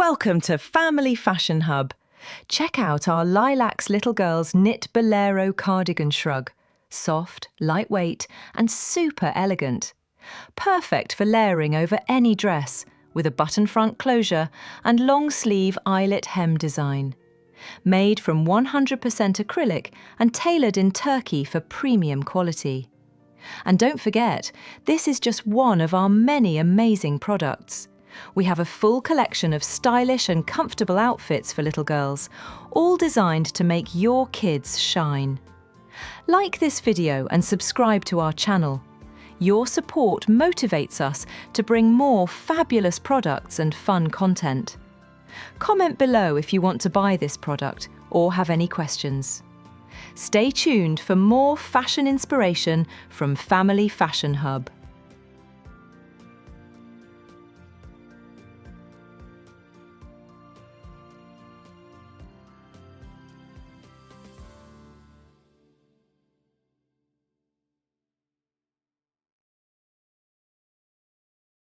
Welcome to Family Fashion Hub. Check out our Lilax Little Girls Knit Bolero Cardigan Shrug. Soft, lightweight and super elegant. Perfect for layering over any dress, with a button front closure and long sleeve eyelet hem design. Made from 100% acrylic and tailored in Turkey for premium quality. And don't forget, this is just one of our many amazing products. We have a full collection of stylish and comfortable outfits for little girls, all designed to make your kids shine. Like this video and subscribe to our channel. Your support motivates us to bring more fabulous products and fun content. Comment below if you want to buy this product or have any questions. Stay tuned for more fashion inspiration from Family Fashion Hub.